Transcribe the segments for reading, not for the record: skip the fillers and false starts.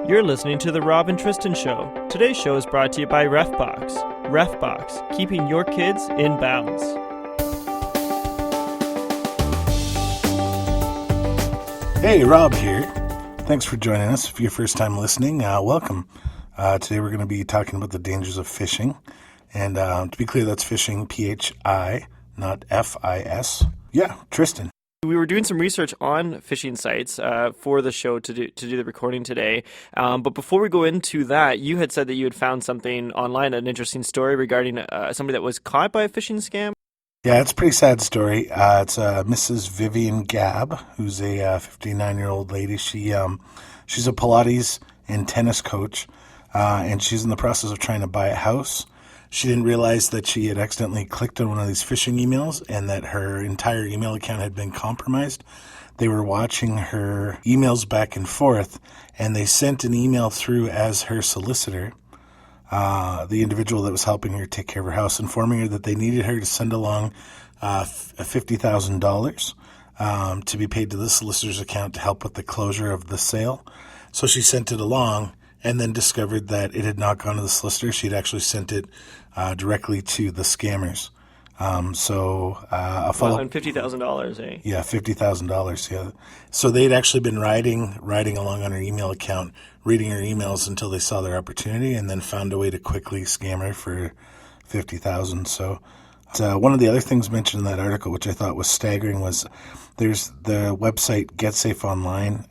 You're listening to The Rob and Tristan Show. Today's show is brought to you by RefBox. RefBox, keeping your kids in bounds. Hey, Rob here. Thanks for joining us. If you're first time listening, welcome. Today we're going to be talking about the dangers of phishing. And to be clear, that's phishing, P-H-I, not F-I-S. Yeah, Tristan. We were doing some research on phishing sites for the show to do the recording today. But before we go into that, you had said that you had found something online, an interesting story regarding somebody that was caught by a phishing scam. Yeah, it's a pretty sad story. It's Mrs. Vivian Gabb, who's a 59-year-old lady. She's a Pilates and tennis coach, and she's in the process of trying to buy a house. She didn't realize that she had accidentally clicked on one of these phishing emails and that her entire email account had been compromised. They were watching her emails back and forth, and they sent an email through as her solicitor, the individual that was helping her take care of her house, informing her that they needed her to send along $50,000 to be paid to the solicitor's account to help with the closure of the sale. So she sent it along and then discovered that it had not gone to the solicitor. She had actually sent it directly to the scammers. A follow-up. And $50,000, eh? Yeah, $50,000. Yeah. So they'd actually been riding along on her email account, reading her emails until they saw their opportunity, and then found a way to quickly scam her for $50,000. So one of the other things mentioned in that article, which I thought was staggering, was there's the website GetSafe Online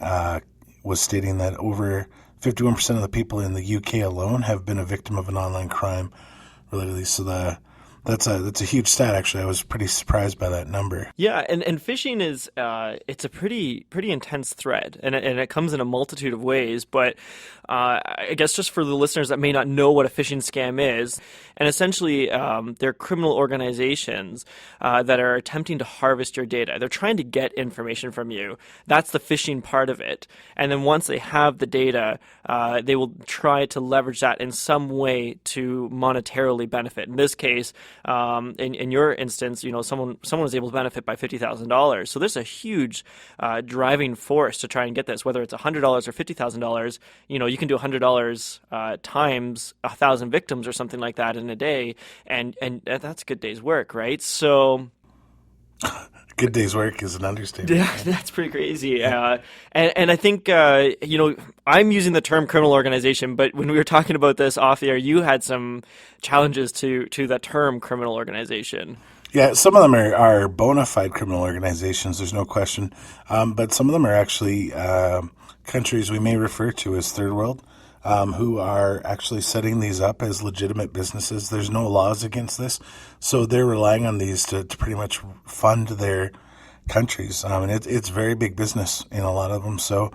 was stating that over 51% of the people in the UK alone have been a victim of an online crime related to these. So that's a huge stat, actually. I was pretty surprised by that number. Yeah, and phishing is it's a pretty intense threat, and it comes in a multitude of ways. But I guess just for the listeners that may not know what a phishing scam is, and essentially they're criminal organizations that are attempting to harvest your data. They're trying to get information from you. That's the phishing part of it. And then once they have the data, they will try to leverage that in some way to monetarily benefit. In this case, in your instance, someone was able to benefit by $50,000. So there's a huge driving force to try and get this, whether it's $100 or $50,000. You can do $100 times 1,000 victims or something like that in a day, and that's a good day's work, right? So. Good day's work is an understatement. Yeah, that's pretty crazy. And I think, I'm using the term criminal organization, but when we were talking about this off the air, you had some challenges to that term criminal organization. Yeah, some of them are bona fide criminal organizations, there's no question. But some of them are actually countries we may refer to as third world, who are actually setting these up as legitimate businesses. There's no laws against this, so they're relying on these to pretty much fund their countries. And it's very big business in a lot of them. So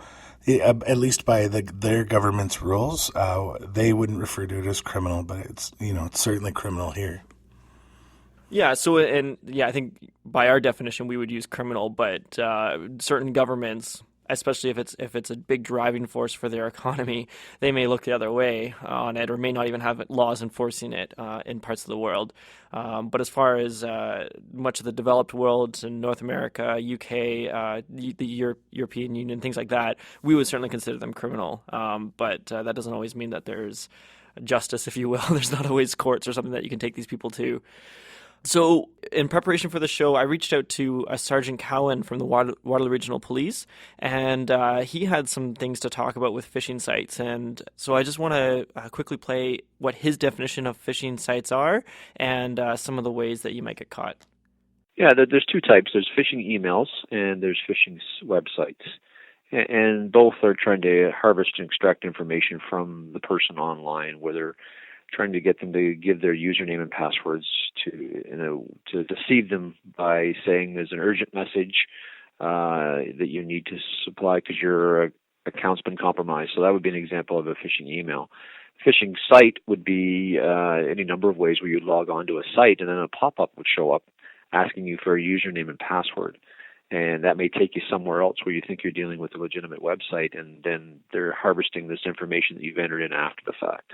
at least by their government's rules, they wouldn't refer to it as criminal, but it's certainly criminal here. Yeah. So I think by our definition we would use criminal, but certain governments, especially if it's a big driving force for their economy, they may look the other way on it or may not even have laws enforcing it in parts of the world. But as far as much of the developed world in North America, UK, the European Union, things like that, we would certainly consider them criminal. But that doesn't always mean that there's justice, if you will. There's not always courts or something that you can take these people to. So in preparation for the show, I reached out to Sergeant Cowan from the Waterloo Regional Police, and he had some things to talk about with phishing sites. And so I just want to quickly play what his definition of phishing sites are and some of the ways that you might get caught. Yeah, there's two types. There's phishing emails and there's phishing websites. And both are trying to harvest and extract information from the person online, whether trying to get them to give their username and passwords to deceive them by saying there's an urgent message that you need to supply because your account's been compromised. So that would be an example of a phishing email. Phishing site would be any number of ways where you log on to a site and then a pop-up would show up asking you for a username and password. And that may take you somewhere else where you think you're dealing with a legitimate website, and then they're harvesting this information that you've entered in after the fact.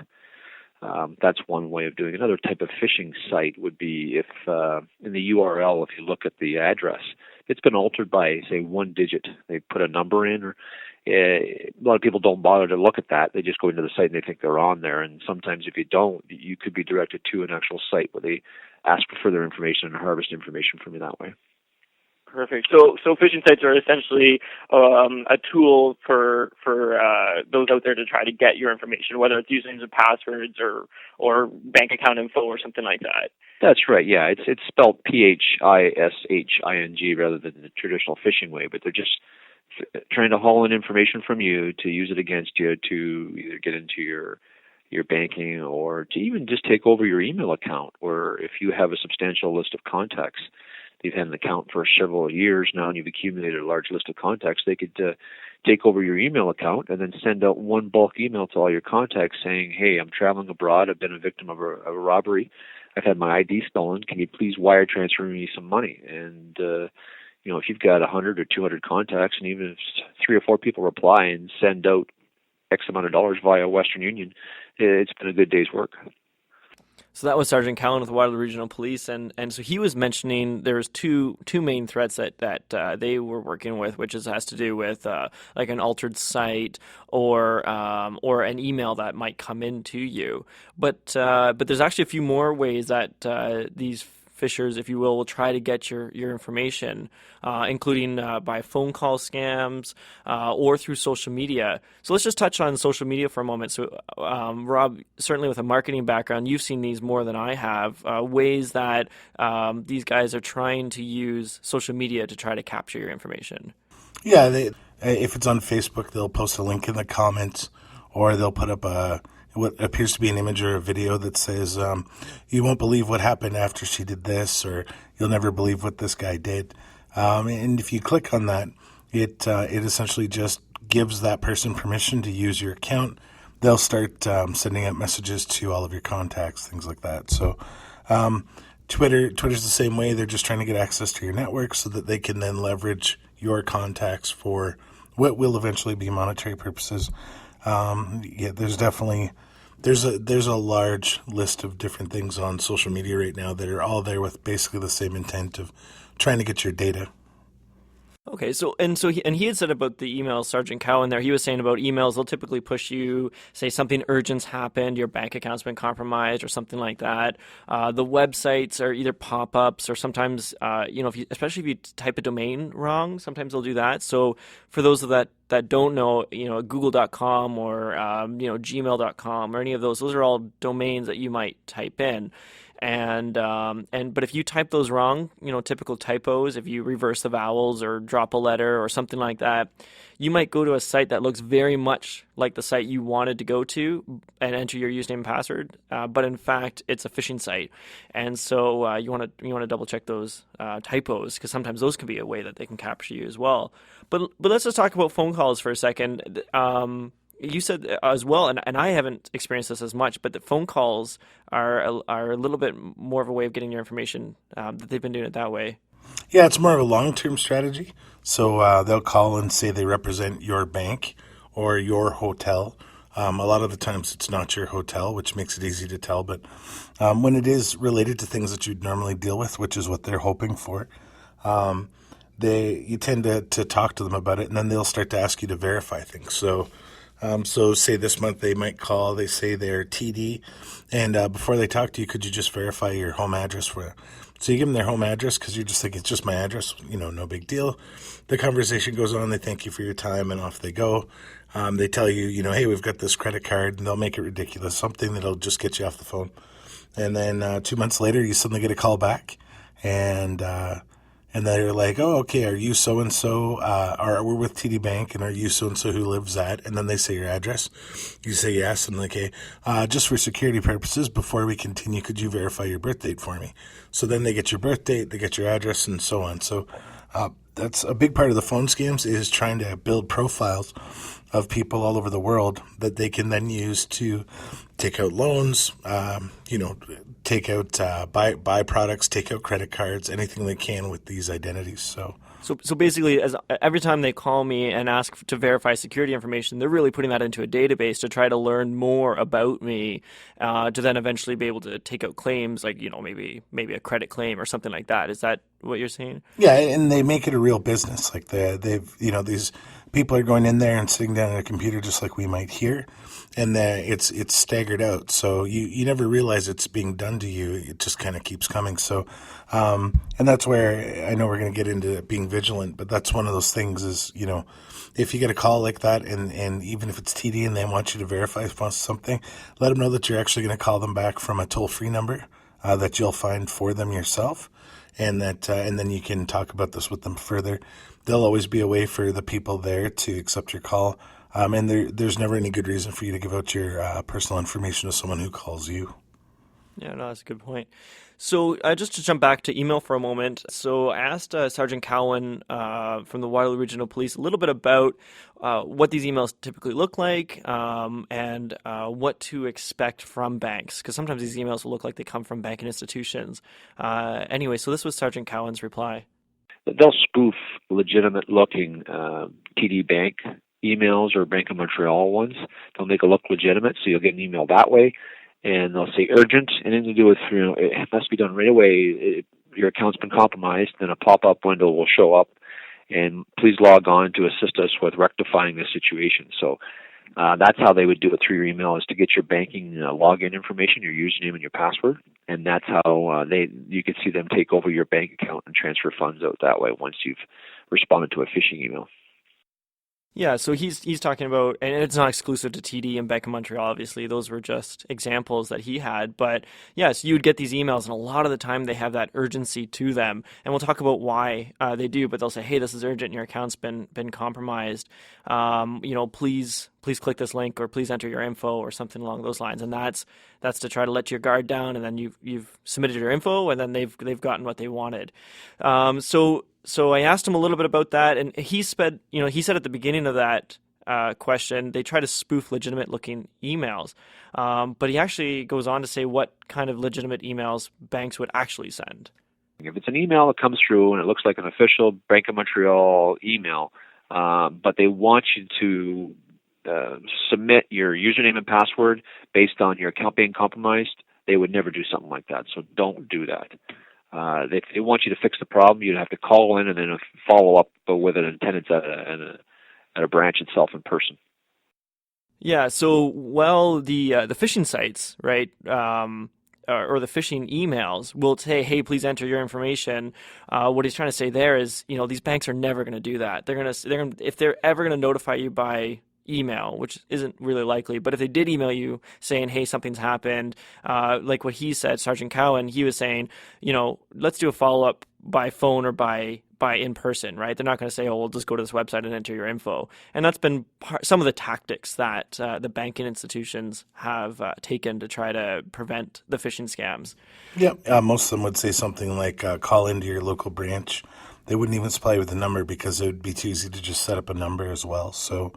That's one way of doing it. Another type of phishing site would be if in the URL, if you look at the address, it's been altered by, say, one digit. They put a number in, A lot of people don't bother to look at that. They just go into the site and they think they're on there. And sometimes if you don't, you could be directed to an actual site where they ask for further information and harvest information from you that way. Perfect. So phishing sites are essentially a tool for those out there to try to get your information, whether it's usernames and passwords or bank account info or something like that. That's right. Yeah, it's spelled PHISHING rather than the traditional phishing way, but they're just trying to haul in information from you to use it against you to either get into your banking or to even just take over your email account. Or if you have a substantial list of contacts, they've had an account for several years now and you've accumulated a large list of contacts, they could take over your email account and then send out one bulk email to all your contacts saying, hey, I'm traveling abroad, I've been a victim of a robbery, I've had my ID stolen, can you please wire transfer me some money? And if you've got 100 or 200 contacts, and even if 3 or 4 people reply and send out X amount of dollars via Western Union, it's been a good day's work. So that was Sergeant Cowan with Waterloo Regional Police, and so he was mentioning there's two main threats that they were working with, which has to do with like an altered site or an email that might come into you. But there's actually a few more ways that these phishers, if you will try to get your information, including by phone call scams or through social media. So let's just touch on social media for a moment. So, Rob, certainly with a marketing background, you've seen these more than I have, ways that these guys are trying to use social media to try to capture your information. Yeah, if it's on Facebook, they'll post a link in the comments, or they'll put up what appears to be an image or a video that says, you won't believe what happened after she did this, or you'll never believe what this guy did. And if you click on that, it essentially just gives that person permission to use your account. They'll start sending out messages to all of your contacts, things like that. So Twitter's the same way. They're just trying to get access to your network so that they can then leverage your contacts for what will eventually be monetary purposes. There's definitely there's a large list of different things on social media right now that are all there with basically the same intent of trying to get your data. Okay, so he had said about the emails, Sergeant Cowan there, he was saying about emails, they'll typically push you, say something urgent's happened, your bank account's been compromised or something like that. The websites are either pop-ups or sometimes, especially if you type a domain wrong, sometimes they'll do that. So for those of that don't know, google.com or, gmail.com or any of those are all domains that you might type in. But if you type those wrong, typical typos, if you reverse the vowels or drop a letter or something like that, you might go to a site that looks very much like the site you wanted to go to and enter your username and password. But in fact, it's a phishing site. And so you want to double check those typos, because sometimes those can be a way that they can capture you as well. But let's just talk about phone calls for a second. You said as well, and I haven't experienced this as much, but the phone calls are a little bit more of a way of getting your information, that they've been doing it that way. Yeah, it's more of a long-term strategy. So they'll call and say they represent your bank or your hotel. A lot of the times it's not your hotel, which makes it easy to tell. But when it is related to things that you'd normally deal with, which is what they're hoping for, you tend to talk to them about it, and then they'll start to ask you to verify things. So say this month they might call, they say they're TD, and before they talk to you, could you just verify your home address for it? So you give them their home address because you're just like, it's just my address, no big deal. The conversation goes on, they thank you for your time, and off they go. They tell you, hey, we've got this credit card, and they'll make it ridiculous, something that'll just get you off the phone. And then 2 months later, you suddenly get a call back, and they're like, oh, okay, are you so-and-so, or we're with TD Bank, and are you so-and-so who lives at, and then they say your address. You say yes, and like, okay, just for security purposes, before we continue, could you verify your birth date for me? So then they get your birth date, they get your address, and so on. So that's a big part of the phone scams, is trying to build profiles of people all over the world that they can then use to take out loans, take out buy products, take out credit cards, anything they can with these identities. So So basically, as every time they call me and ask to verify security information, they're really putting that into a database to try to learn more about me, to then eventually be able to take out claims like maybe a credit claim or something like that. Is that what you're saying? Yeah, and they make it a real business. Like they've these people are going in there and sitting down at a computer just like we might hear, and it's staggered out. So you never realize it's being done to you. It just kind of keeps coming. So, and that's where I know we're going to get into being vigilant, but that's one of those things is, if you get a call like that and even if it's TD and they want you to verify something, let them know that you're actually going to call them back from a toll-free number that you'll find for them yourself. And then you can talk about this with them further. There'll always be a way for the people there to accept your call. And there's never any good reason for you to give out your personal information to someone who calls you. Yeah, no, that's a good point. So just to jump back to email for a moment, so I asked Sergeant Cowan from the Waterloo Regional Police a little bit about what these emails typically look like, and what to expect from banks, because sometimes these emails will look like they come from banking institutions. Anyway, so this was Sergeant Cowan's reply. They'll spoof legitimate-looking TD Bank emails or Bank of Montreal ones. They'll make it look legitimate, so you'll get an email that way. And they'll say urgent, anything to do with, it must be done right away. Your account's been compromised, then a pop-up window will show up, and please log on to assist us with rectifying the situation. So that's how they would do it through your email, is to get your banking login information, your username and your password, and that's how you can see them take over your bank account and transfer funds out that way once you've responded to a phishing email. Yeah, so he's talking about, and it's not exclusive to TD and Bank of Montreal, obviously. Those were just examples that he had. But yes, you would get these emails, and a lot of the time they have that urgency to them. And we'll talk about why they do, but they'll say, hey, this is urgent, your account's been compromised. Please click this link, or please enter your info, or something along those lines. And that's to try to let your guard down, and then you've submitted your info, and then they've gotten what they wanted. So I asked him a little bit about that, and he said at the beginning of that question, they try to spoof legitimate-looking emails. But he actually goes on to say what kind of legitimate emails banks would actually send. If it's an email that comes through and it looks like an official Bank of Montreal email, but they want you to submit your username and password based on your account being compromised, they would never do something like that. So don't do that. If they want you to fix the problem, you'd have to call in and then follow up with an attendance at a branch itself in person. Yeah. So, the phishing sites, right, or the phishing emails will say, "Hey, please enter your information." What he's trying to say there is, these banks are never going to do that. They're going to if they're ever going to notify you by email, which isn't really likely, but if they did email you saying, hey, something's happened, like what he said, Sergeant Cowan, he was saying, let's do a follow-up by phone or by in person, right? They're not going to say, oh, we'll just go to this website and enter your info. And that's been some of the tactics that the banking institutions have taken to try to prevent the phishing scams. Yeah, most of them would say something like call into your local branch. They wouldn't even supply you with a number because it would be too easy to just set up a number as well. So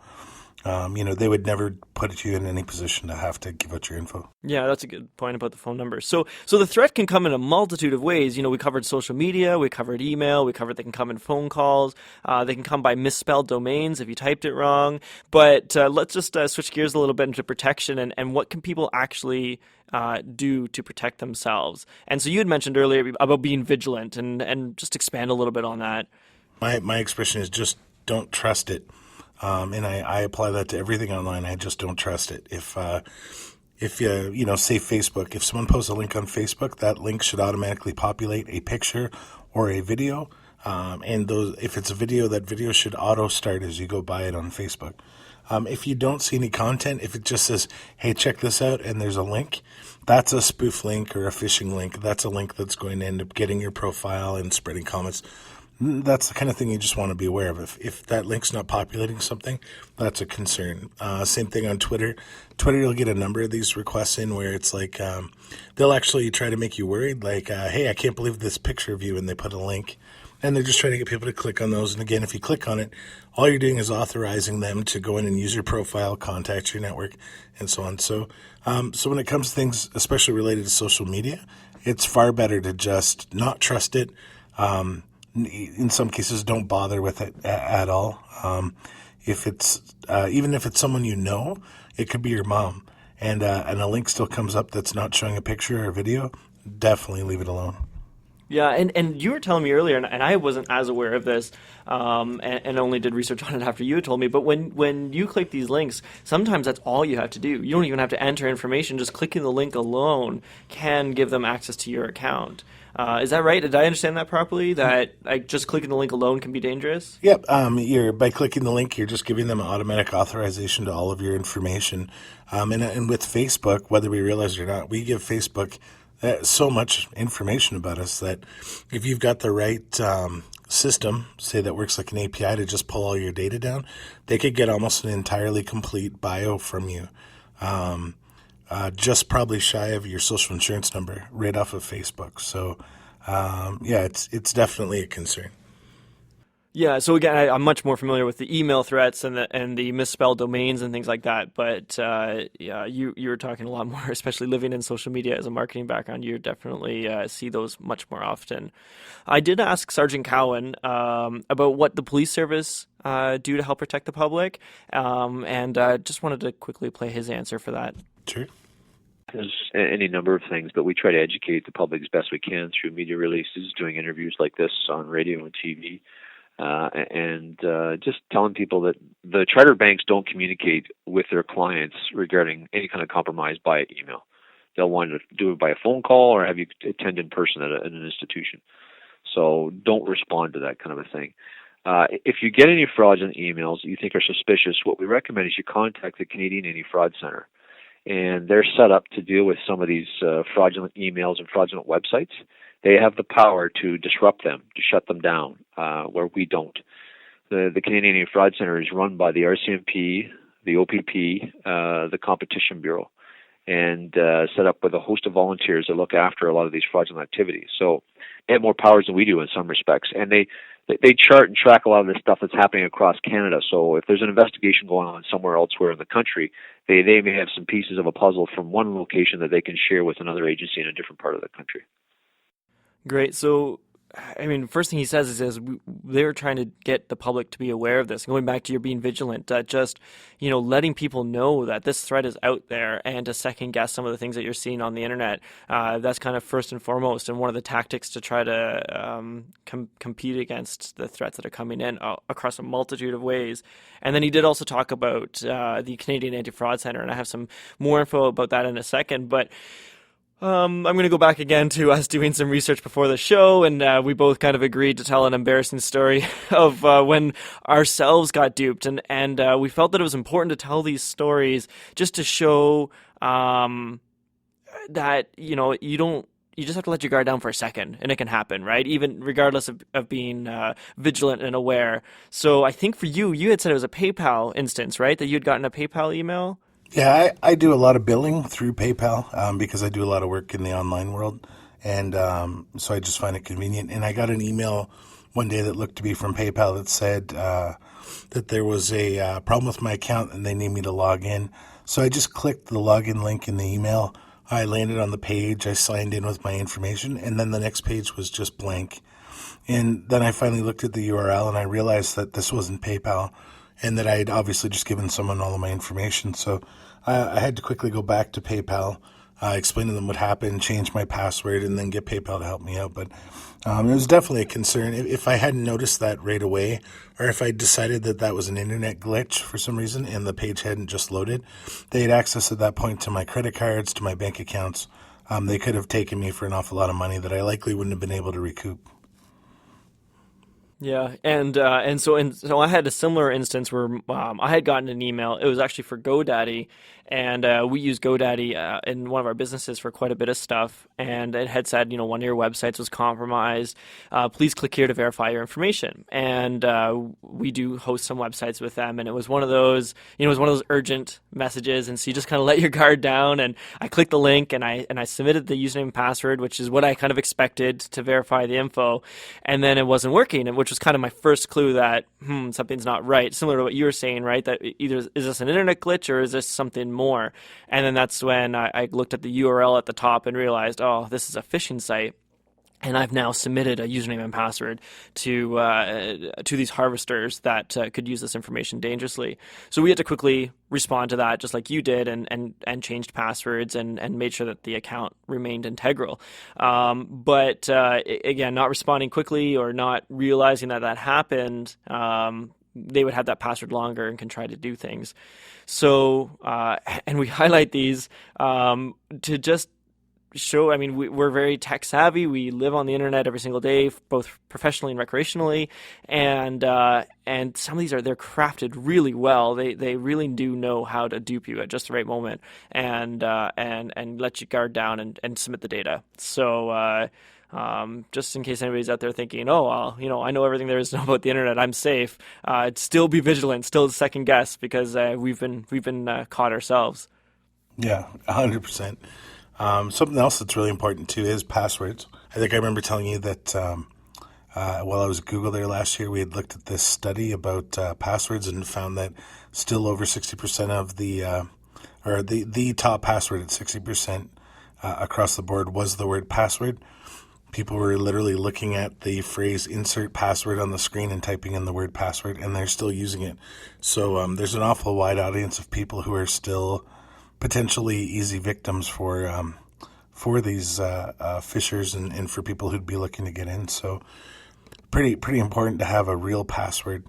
they would never put you in any position to have to give out your info. Yeah, that's a good point about the phone number. So the threat can come in a multitude of ways. We covered social media, we covered email, we covered they can come in phone calls, they can come by misspelled domains if you typed it wrong. But let's just switch gears a little bit into protection and what can people actually do to protect themselves. And so you had mentioned earlier about being vigilant and just expand a little bit on that. My expression is just don't trust it. And I apply that to everything online. I just don't trust it. If you say Facebook, if someone posts a link on Facebook, that link should automatically populate a picture or a video. If it's a video, that video should auto start as you go by it on Facebook. If you don't see any content, if it just says, hey, check this out, and there's a link, that's a spoof link or a phishing link. That's a link that's going to end up getting your profile and spreading comments. That's the kind of thing you just want to be aware of. If that link's not populating something, that's a concern. Same thing on Twitter. Twitter, you'll get a number of these requests in where it's like they'll actually try to make you worried, like, hey, I can't believe this picture of you, and they put a link. And they're just trying to get people to click on those. And again, if you click on it, all you're doing is authorizing them to go in and use your profile, contact your network, and so on. So when it comes to things, especially related to social media, it's far better to just not trust it. in some cases, don't bother with it at all. If it's even if it's someone you know, it could be your mom, and a link still comes up that's not showing a picture or a video, definitely leave it alone. Yeah, and you were telling me earlier, and I wasn't as aware of this, and only did research on it after you had told me. But when you click these links, sometimes that's all you have to do. You don't even have to enter information. Just clicking the link alone can give them access to your account. Is that right? Did I understand that properly? That just clicking the link alone can be dangerous? Yep. By clicking the link, you're just giving them automatic authorization to all of your information. And with Facebook, whether we realize it or not, we give Facebook so much information about us that if you've got the right system, say that works like an API to just pull all your data down, they could get almost an entirely complete bio from you. Just probably shy of your social insurance number right off of Facebook. So, it's definitely a concern. Yeah, so again, I'm much more familiar with the email threats and the misspelled domains and things like that. But yeah, you were talking a lot more, especially living in social media as a marketing background. You definitely see those much more often. I did ask Sergeant Cowan about what the police service do to help protect the public, and just wanted to quickly play his answer for that. Sure. There's any number of things, but we try to educate the public as best we can through media releases, doing interviews like this on radio and TV. And just telling people that the charter banks don't communicate with their clients regarding any kind of compromise by email. They'll want to do it by a phone call or have you attend in person at an institution. So don't respond to that kind of a thing. If you get any fraudulent emails that you think are suspicious, what we recommend is you contact the Canadian Anti-Fraud Center. And they're set up to deal with some of these fraudulent emails and fraudulent websites. They have the power to disrupt them, to shut them down, where we don't. The Canadian Anti-Fraud Center is run by the RCMP, the OPP, the Competition Bureau, and set up with a host of volunteers that look after a lot of these fraudulent activities. So they have more powers than we do in some respects. And they chart and track a lot of this stuff that's happening across Canada. So if there's an investigation going on somewhere elsewhere in the country, they may have some pieces of a puzzle from one location that they can share with another agency in a different part of the country. Great. So, I mean, first thing he says is they're trying to get the public to be aware of this. Going back to your being vigilant, just, letting people know that this threat is out there and to second guess some of the things that you're seeing on the internet. That's kind of first and foremost, and one of the tactics to try to compete against the threats that are coming in across a multitude of ways. And then he did also talk about the Canadian Anti-Fraud Center, and I have some more info about that in a second, but I'm going to go back again to us doing some research before the show, and we both kind of agreed to tell an embarrassing story of when ourselves got duped, and we felt that it was important to tell these stories just to show that you just have to let your guard down for a second, and it can happen, right? Even regardless of being vigilant and aware. So I think for you had said it was a PayPal instance, right? That you had gotten a PayPal email. Yeah, I do a lot of billing through PayPal because I do a lot of work in the online world, and so I just find it convenient. And I got an email one day that looked to be from PayPal that said that there was a problem with my account and they need me to log in. So I just clicked the login link in the email. I landed on the page. I signed in with my information, and then the next page was just blank. And then I finally looked at the URL and I realized that this wasn't PayPal, and that I had obviously just given someone all of my information. So I had to quickly go back to PayPal, explain to them what happened, change my password, and then get PayPal to help me out. But it was definitely a concern. If I hadn't noticed that right away, or if I decided that that was an internet glitch for some reason and the page hadn't just loaded, they had access at that point to my credit cards, to my bank accounts. They could have taken me for an awful lot of money that I likely wouldn't have been able to recoup. Yeah, and so I had a similar instance where I had gotten an email. It was actually for GoDaddy, and we use GoDaddy in one of our businesses for quite a bit of stuff. And it had said, one of your websites was compromised. Please click here to verify your information. And we do host some websites with them, and it was one of those, it was one of those urgent messages. And so you just kind of let your guard down. And I clicked the link, and I submitted the username and password, which is what I kind of expected to verify the info. And then it wasn't working, which was kind of my first clue that something's not right. Similar to what you were saying, right? That either is this an internet glitch or is this something more? And then that's when I looked at the URL at the top and realized, oh, this is a phishing site. And I've now submitted a username and password to these harvesters that could use this information dangerously. So we had to quickly respond to that, just like you did, and changed passwords and made sure that the account remained integral. But again, not responding quickly or not realizing that happened, they would have that password longer and can try to do things. So, and we highlight these to just show, I mean, we're very tech savvy. We live on the internet every single day, both professionally and recreationally. And some of these they're crafted really well. They really do know how to dupe you at just the right moment and let you guard down and submit the data. So, just in case anybody's out there thinking, oh, well, I know everything there is to know about the internet, I'm safe. Still be vigilant, still second guess, because we've been caught ourselves. Yeah, 100%. Something else that's really important too is passwords. I think I remember telling you that while I was at Google there last year, we had looked at this study about passwords and found that still over 60% of the top password at 60% across the board was the word password. People were literally looking at the phrase insert password on the screen and typing in the word password, and they're still using it. So there's an awful wide audience of people who are still potentially easy victims for these phishers and for people who'd be looking to get in. So pretty important to have a real password.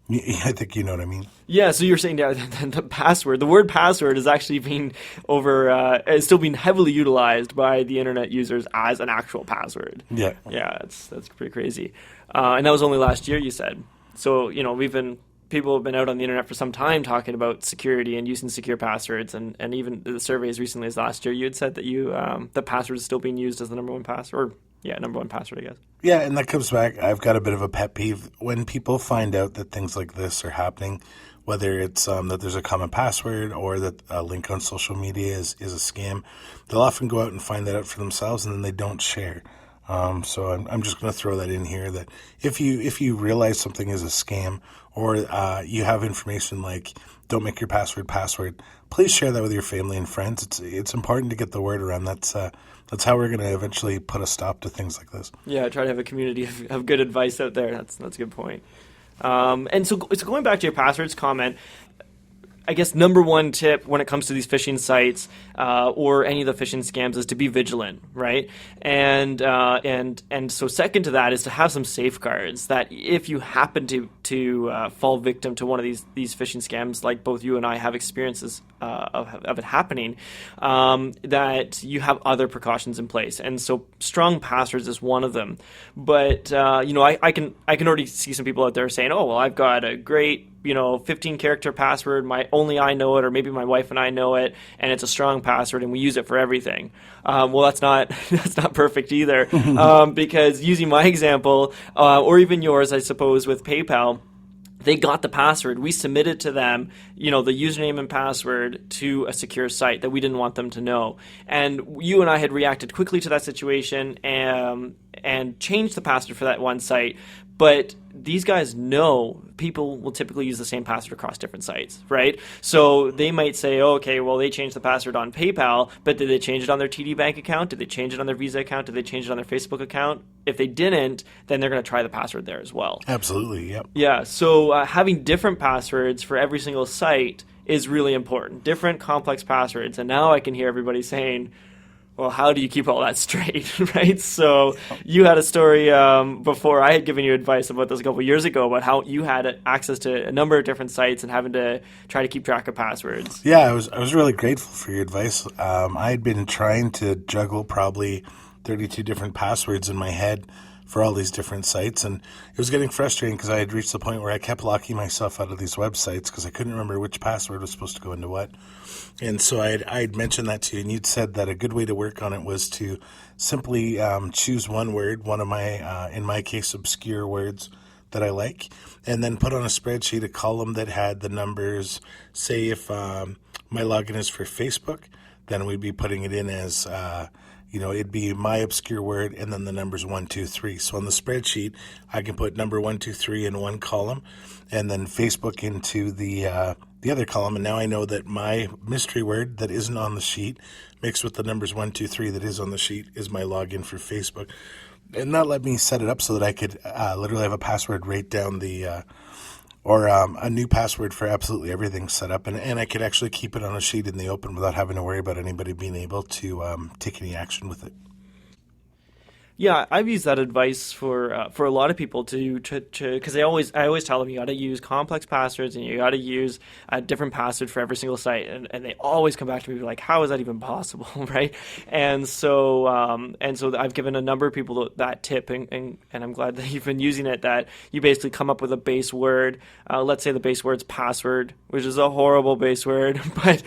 I think you know what I mean. Yeah, so you're saying the word password is actually is still being heavily utilized by the internet users as an actual password. Yeah. Yeah, that's pretty crazy. And that was only last year, you said. So, people have been out on the internet for some time talking about security and using secure passwords, and even the survey as recently as last year, you had said that the password is still being used as the number one password. Number one password, I guess. Yeah, and that comes back. I've got a bit of a pet peeve when people find out that things like this are happening, whether it's that there's a common password or that a link on social media is a scam. They'll often go out and find that out for themselves, and then they don't share. So I'm just going to throw that in here, that if you realize something is a scam, or you have information like don't make your password, please share that with your family and friends. It's important to get the word around. That's how we're going to eventually put a stop to things like this. Yeah, try to have a community of good advice out there. That's a good point. And so going back to your passwords comment, I guess number one tip when it comes to these phishing sites or any of the phishing scams is to be vigilant, right? And so second to that is to have some safeguards that if you happen to fall victim to one of these phishing scams, like both you and I have experiences of it happening, that you have other precautions in place. And so strong passwords is one of them. But I can already see some people out there saying, oh well, I've got a great 15-character password. Only I know it, or maybe my wife and I know it, and it's a strong password, and we use it for everything. Well, that's not perfect either, because using my example, or even yours, I suppose, with PayPal. They got the password. We submitted to them, the username and password to a secure site that we didn't want them to know. And you and I had reacted quickly to that situation and changed the password for that one site. But these guys know people will typically use the same password across different sites, right? So they might say, okay, well, they changed the password on PayPal, but did they change it on their TD Bank account? Did they change it on their Visa account? Did they change it on their Facebook account? If they didn't, then they're going to try the password there as well. Absolutely, yep. Yeah, so having different passwords for every single site is really important. Different complex passwords. And now I can hear everybody saying, well, how do you keep all that straight, right? So you had a story before. I had given you advice about this a couple of years ago about how you had access to a number of different sites and having to try to keep track of passwords. Yeah, I was really grateful for your advice. I had been trying to juggle probably 32 different passwords in my head for all these different sites, and it was getting frustrating because I had reached the point where I kept locking myself out of these websites because I couldn't remember which password was supposed to go into what. And so I'd mentioned that to you, and you'd said that a good way to work on it was to simply choose one word, one of my, in my case, obscure words that I like, and then put on a spreadsheet a column that had the numbers. Say if my login is for Facebook, then we'd be putting it in as it'd be my obscure word and then the numbers 1, 2, 3. So on the spreadsheet, I can put number 1, 2, 3 in one column, and then Facebook into the the other column, and now I know that my mystery word that isn't on the sheet, mixed with the numbers 123 that is on the sheet, is my login for Facebook. And that let me set it up so that I could literally have a password right down the or a new password for absolutely everything set up, and I could actually keep it on a sheet in the open without having to worry about anybody being able to take any action with it. Yeah, I've used that advice for a lot of people to because I always tell them you got to use complex passwords and you got to use a different password for every single site, and they always come back to me like, how is that even possible, right? And so I've given a number of people that tip, and I'm glad that you've been using it. That you basically come up with a base word. Let's say the base word's password, which is a horrible base word, but.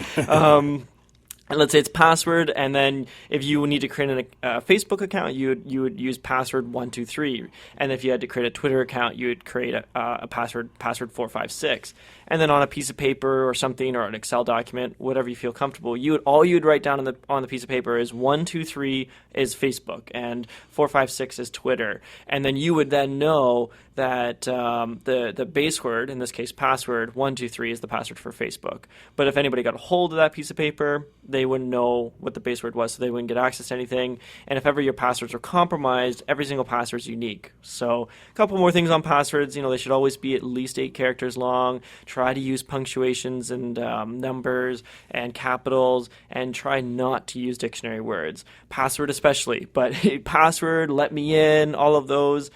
And let's say it's password, and then if you need to create a Facebook account, you would use password 123, and if you had to create a Twitter account, you would create a password 456, and then on a piece of paper or something or an Excel document, whatever you feel comfortable, all you'd write down on the piece of paper is 123 is Facebook and 456 is Twitter, and then you would then know that the base word, in this case password 123, is the password for Facebook. But if anybody got a hold of that piece of paper, they wouldn't know what the base word was, so they wouldn't get access to anything. And if ever your passwords are compromised, every single password is unique. So a couple more things on passwords. They should always be at least 8 characters long. Try to use punctuations and numbers and capitals, and try not to use dictionary words. Password especially, but password, let me in, all of those.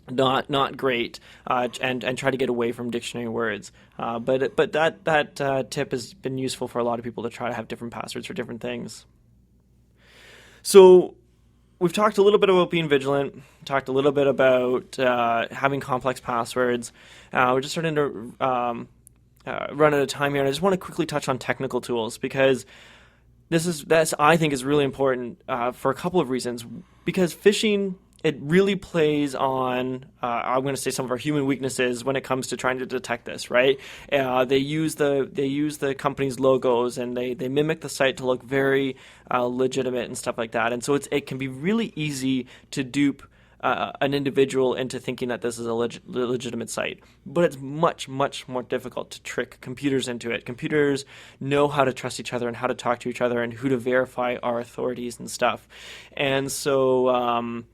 Not great, and try to get away from dictionary words. But that tip has been useful for a lot of people to try to have different passwords for different things. So we've talked a little bit about being vigilant, talked a little bit about having complex passwords. We're just starting to run out of time here, and I just want to quickly touch on technical tools because that's I think is really important for a couple of reasons. Because phishing, it really plays on, I'm going to say, some of our human weaknesses when it comes to trying to detect this, right? They use the company's logos, and they mimic the site to look very legitimate and stuff like that. And so it can be really easy to dupe an individual into thinking that this is a legitimate site. But it's much, much more difficult to trick computers into it. Computers know how to trust each other and how to talk to each other and who to verify our authorities and stuff. And so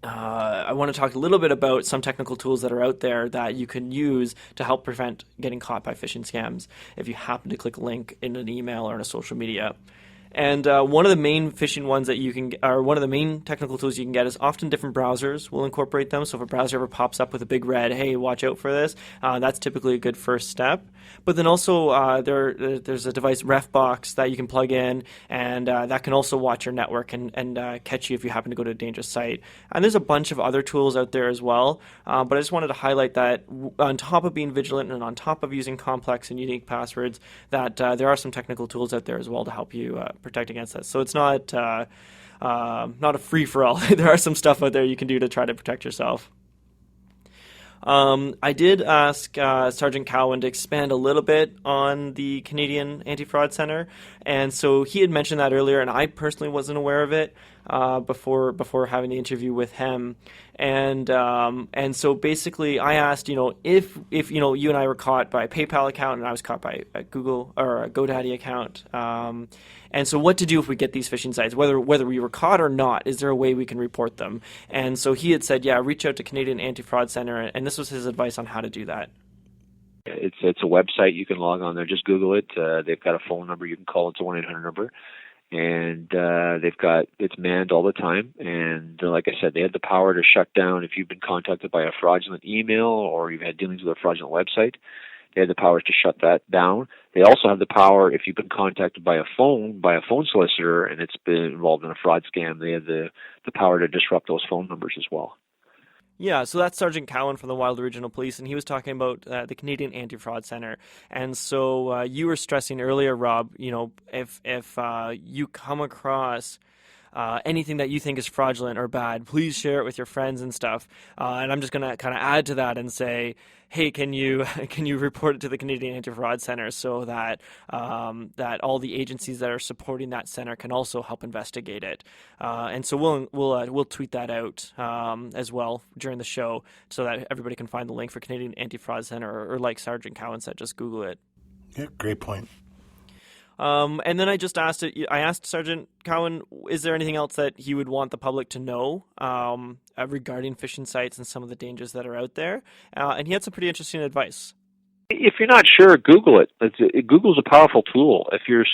I want to talk a little bit about some technical tools that are out there that you can use to help prevent getting caught by phishing scams if you happen to click a link in an email or in a social media. And one of the main phishing ones that you can, or one of the main technical tools you can get, is often different browsers will incorporate them. So if a browser ever pops up with a big red, hey, watch out for this, that's typically a good first step. But then also there's a device, Refbox, that you can plug in, and that can also watch your network and catch you if you happen to go to a dangerous site. And there's a bunch of other tools out there as well. But I just wanted to highlight that on top of being vigilant and on top of using complex and unique passwords, that there are some technical tools out there as well to help you protect against this. So it's not a free-for-all. There are some stuff out there you can do to try to protect yourself. I did ask Sergeant Cowan to expand a little bit on the Canadian Anti-Fraud Center, and so he had mentioned that earlier, and I personally wasn't aware of it before having the interview with him. And so basically I asked, if you and I were caught by a PayPal account and I was caught by a Google or a GoDaddy account, and so what to do if we get these phishing sites, whether we were caught or not, is there a way we can report them? And so he had said, reach out to Canadian Anti-Fraud Center, and this was his advice on how to do that. It's a website. You can log on there. Just Google it. They've got a phone number you can call. It's a 1-800 number. And it's manned all the time. And like I said, they have the power to shut down if you've been contacted by a fraudulent email or you've had dealings with a fraudulent website. They have the power to shut that down. They also have the power, if you've been contacted by a phone solicitor and it's been involved in a fraud scam, they have the power to disrupt those phone numbers as well. Yeah, so that's Sergeant Cowan from the Wild Regional Police, and he was talking about the Canadian Anti-Fraud Center. And so you were stressing earlier, Rob, if you come across anything that you think is fraudulent or bad, please share it with your friends and stuff. And I'm just going to kind of add to that and say, hey, can you can you report it to the Canadian Anti-Fraud Center so that that all the agencies that are supporting that center can also help investigate it. And so we'll tweet that out as well during the show so that everybody can find the link for Canadian Anti-Fraud Center, or like Sergeant Cowan said, just Google it. Yeah, great point. And then I asked Sergeant Cowan, is there anything else that he would want the public to know regarding phishing sites and some of the dangers that are out there? And he had some pretty interesting advice. If you're not sure, Google it. Google's a powerful tool. If you're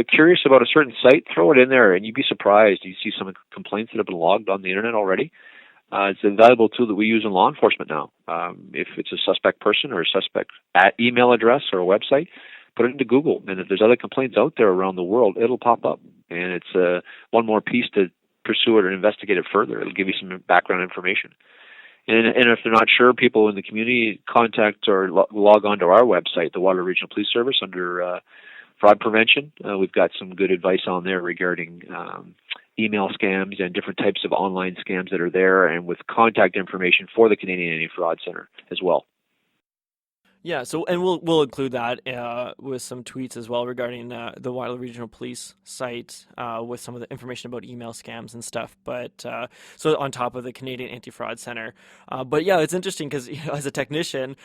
curious about a certain site, throw it in there, and you'd be surprised. You see some complaints that have been logged on the internet already. It's a valuable tool that we use in law enforcement now. If it's a suspect person or a suspect email address or a website, put it into Google, and if there's other complaints out there around the world, it'll pop up. And it's one more piece to pursue it or investigate it further. It'll give you some background information. And if they're not sure, people in the community contact or log on to our website, the Waterloo Regional Police Service, under fraud prevention. We've got some good advice on there regarding email scams and different types of online scams that are there, and with contact information for the Canadian Anti-Fraud Center as well. Yeah, so and we'll include that with some tweets as well regarding the Waterloo Regional Police site with some of the information about email scams and stuff. But so on top of the Canadian Anti-Fraud Center. But yeah, it's interesting because as a technician,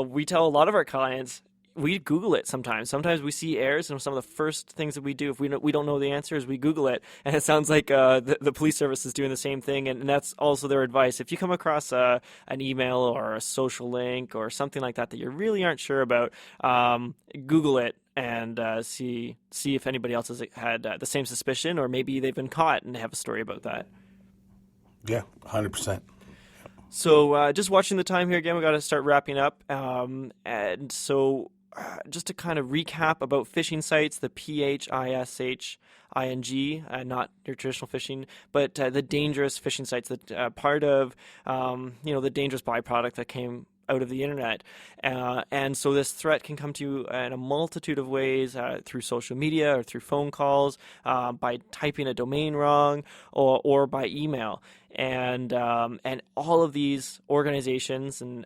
we tell a lot of our clients, we Google it sometimes. Sometimes we see errors, and some of the first things that we do, if we don't know the answer, is we Google it. And it sounds like the police service is doing the same thing, and that's also their advice. If you come across an email or a social link or something like that you really aren't sure about, Google it and see if anybody else has had the same suspicion, or maybe they've been caught and they have a story about that. Yeah, 100%. So just watching the time here again, we got to start wrapping up. And so just to kind of recap about phishing sites, the PHISHING, not your traditional phishing, but the dangerous phishing sites, that part of the dangerous byproduct that came out of the internet. And so this threat can come to you in a multitude of ways, through social media or through phone calls, by typing a domain wrong, or by email. And all of these organizations and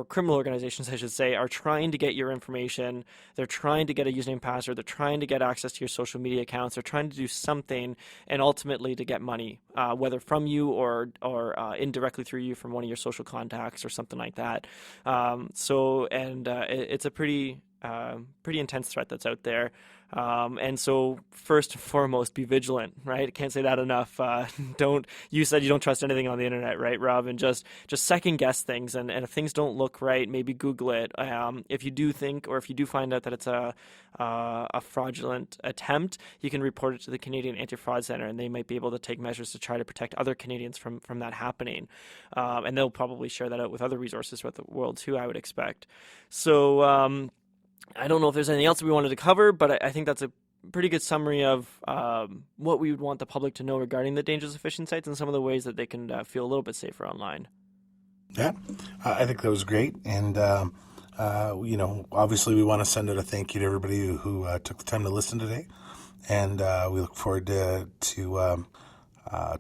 criminal organizations, I should say, are trying to get your information. They're trying to get a username, password. They're trying to get access to your social media accounts. They're trying to do something, and ultimately to get money, whether from you or indirectly through you from one of your social contacts or something like that. It's a pretty intense threat that's out there. And so first and foremost, be vigilant, right? I can't say that enough. You said you don't trust anything on the internet, right, Rob? And just second guess things. And if things don't look right, maybe Google it. If you do think, or if you do find out that it's a fraudulent attempt, you can report it to the Canadian Anti-Fraud Center, and they might be able to take measures to try to protect other Canadians from that happening. And they'll probably share that out with other resources throughout the world too, I would expect. So, I don't know if there's anything else we wanted to cover, but I think that's a pretty good summary of what we would want the public to know regarding the dangers of phishing sites and some of the ways that they can feel a little bit safer online. Yeah, I think that was great. And, obviously we want to send out a thank you to everybody who took the time to listen today. And we look forward to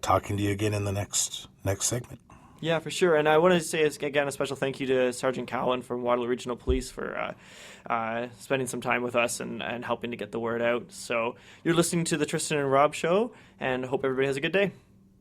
talking to you again in the next segment. Yeah, for sure. And I want to say, again, a special thank you to Sergeant Cowan from Waterloo Regional Police for spending some time with us and helping to get the word out. So you're listening to the Tristan and Rob Show, and hope everybody has a good day.